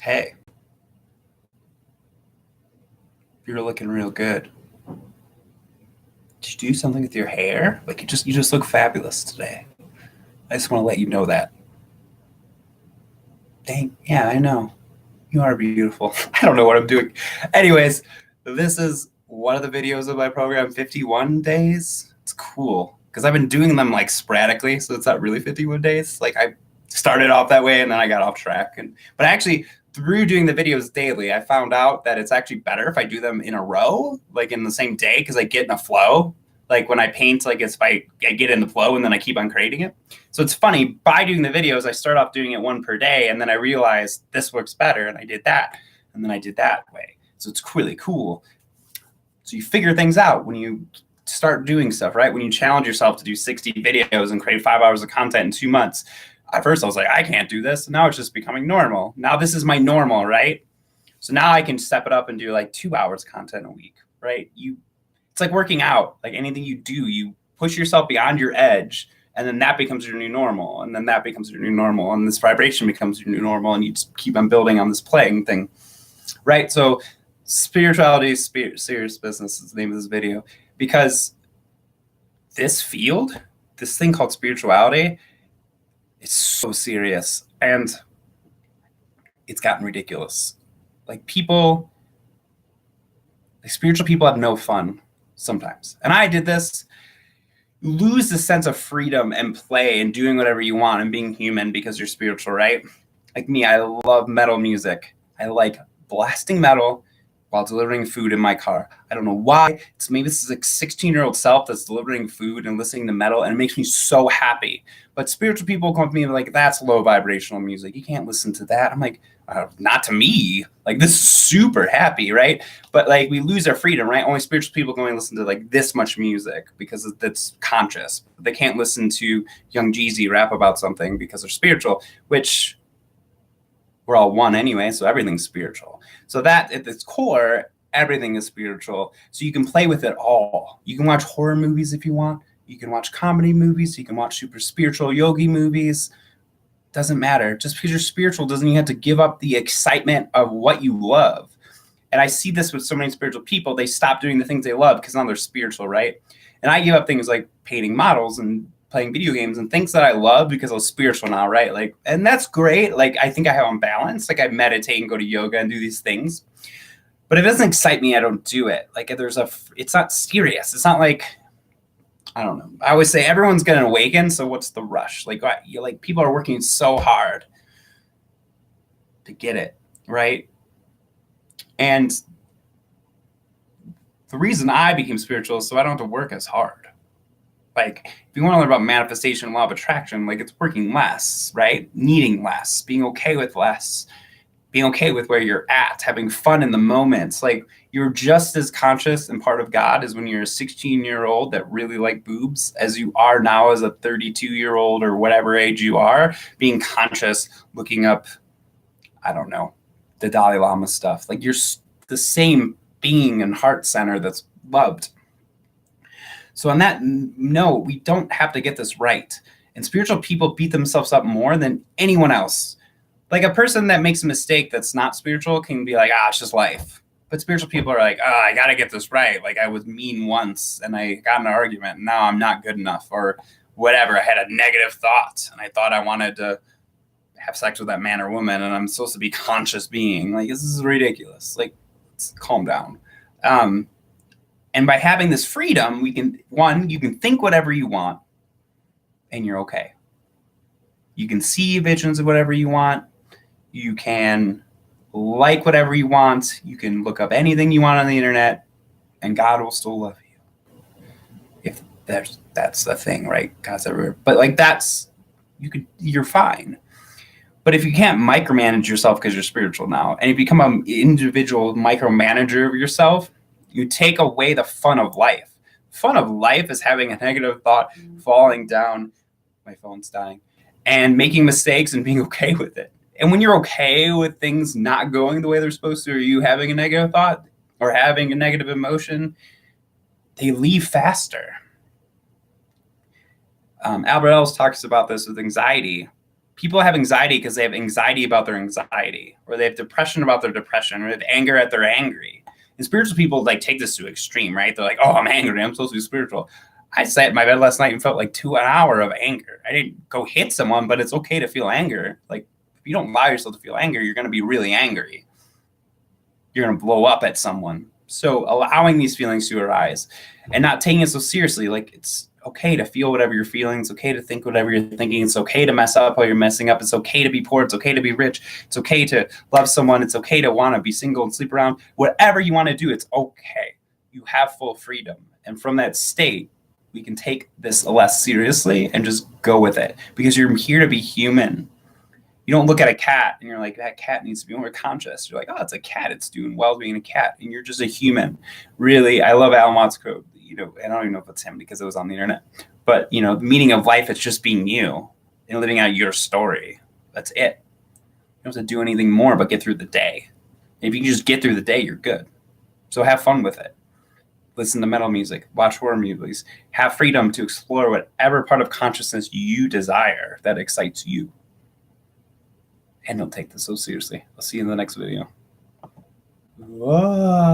Hey, you're looking real good. Did you do something with your hair? Like you just look fabulous today. I just want to let you know that. Dang, yeah, I know. You are beautiful. I don't know what I'm doing. Anyways, this is one of the videos of my program, 51 days. It's cool because I've been doing them like sporadically, so it's not really 51 days. Like I started off that way and then I got off track. But actually, through doing the videos daily, I found out that it's actually better if I do them in a row, like in the same day, because I get in a flow. Like when I paint, like if I get in the flow and then I keep on creating it. So it's funny, by doing the videos, I start off doing it one per day, and then I realized this works better, and I did that, and then I did that way. So it's really cool. So you figure things out when you start doing stuff, right? When you challenge yourself to do 60 videos and create 5 hours of content in 2 months. At first I was like, I can't do this. Now it's just becoming normal. Now this is my normal, right? So now I can step it up and do like 2 hours content a week, right? It's like working out. Like anything you do, you push yourself beyond your edge, and then that becomes your new normal, and then that becomes your new normal, and this vibration becomes your new normal, and you just keep on building on this playing thing, right? So spirituality, serious business is the name of this video, because this field, this thing called spirituality, is so serious, and it's gotten ridiculous. Like spiritual people have no fun sometimes. And I did this. You lose the sense of freedom and play and doing whatever you want and being human because you're spiritual, right? Like me, I love metal music. I like blasting metal while delivering food in my car. I don't know why. It's maybe this is like 16-year-old self that's delivering food and listening to metal, and it makes me so happy. But spiritual people come to me and like, that's low vibrational music. You can't listen to that. I'm like, not to me. Like, this is super happy, right? But like, we lose our freedom, right? Only spiritual people can only listen to like this much music because that's conscious. They can't listen to Young Jeezy rap about something because they're spiritual, which we're all one anyway, so everything's spiritual. So that at its core, everything is spiritual. So you can play with it all. You can watch horror movies if you want. You can watch comedy movies. You can watch super spiritual yogi movies. Doesn't matter. Just because you're spiritual doesn't mean you have to give up the excitement of what you love. And I see this with so many spiritual people. They stop doing the things they love because now they're spiritual, right? And I give up things like painting models and playing video games and things that I love because I was spiritual now, right? Like, and that's great. Like, I think I have on balance. Like, I meditate and go to yoga and do these things. But if it doesn't excite me, I don't do it. Like, it's not serious. It's not like, I don't know. I always say everyone's going to awaken. So what's the rush? Like, people are working so hard to get it, right? And the reason I became spiritual is so I don't have to work as hard. Like, if you want to learn about manifestation, law of attraction, like it's working less, right? Needing less, being okay with less, being okay with where you're at, having fun in the moments. Like, you're just as conscious and part of God as when you're a 16-year-old that really like boobs as you are now as a 32-year-old or whatever age you are, being conscious, looking up, I don't know, the Dalai Lama stuff. Like, you're the same being and heart center that's loved. So on that note, we don't have to get this right. And spiritual people beat themselves up more than anyone else. Like, a person that makes a mistake that's not spiritual can be like, it's just life. But spiritual people are like, I got to get this right. Like, I was mean once and I got in an argument and now I'm not good enough, or whatever. I had a negative thought and I thought I wanted to have sex with that man or woman and I'm supposed to be conscious being. Like, this is ridiculous. Like, calm down. And by having this freedom, you can think whatever you want and you're okay. You can see visions of whatever you want. You can like whatever you want. You can look up anything you want on the internet and God will still love you. If that's the thing, right? God's everywhere. But like, you're fine. But if you can't micromanage yourself because you're spiritual now, and if you become an individual micromanager of yourself, you take away the fun of life. Fun of life is having a negative thought, falling down, my phone's dying, and making mistakes and being okay with it. And when you're okay with things not going the way they're supposed to, or you having a negative thought or having a negative emotion, they leave faster. Albert Ellis talks about this with anxiety. People have anxiety because they have anxiety about their anxiety, or they have depression about their depression, or they have anger at their angry. And spiritual people like take this to extreme, right? They're like, oh, I'm angry, I'm supposed to be spiritual. I sat in my bed last night and felt like an hour of anger. I didn't go hit someone, but it's okay to feel anger. Like, if you don't allow yourself to feel anger, you're going to be really angry. You're going to blow up at someone. So allowing these feelings to arise and not taking it so seriously, like it's okay to feel whatever you're feeling. It's okay to think whatever you're thinking. It's okay to mess up while you're messing up. It's okay to be poor. It's okay to be rich. It's okay to love someone. It's okay to want to be single and sleep around. Whatever you want to do, it's okay. You have full freedom. And from that state, we can take this less seriously and just go with it, because you're here to be human. You don't look at a cat and you're like, that cat needs to be more conscious. You're like, oh, it's a cat. It's doing well being a cat. And you're just a human. Really, I love Alan Watts' quote. I don't even know if it's him because it was on the internet. But, the meaning of life is just being you and living out your story. That's it. You don't have to do anything more but get through the day. And if you can just get through the day, you're good. So have fun with it. Listen to metal music. Watch horror movies. Have freedom to explore whatever part of consciousness you desire that excites you. And don't take this so seriously. I'll see you in the next video. Whoa.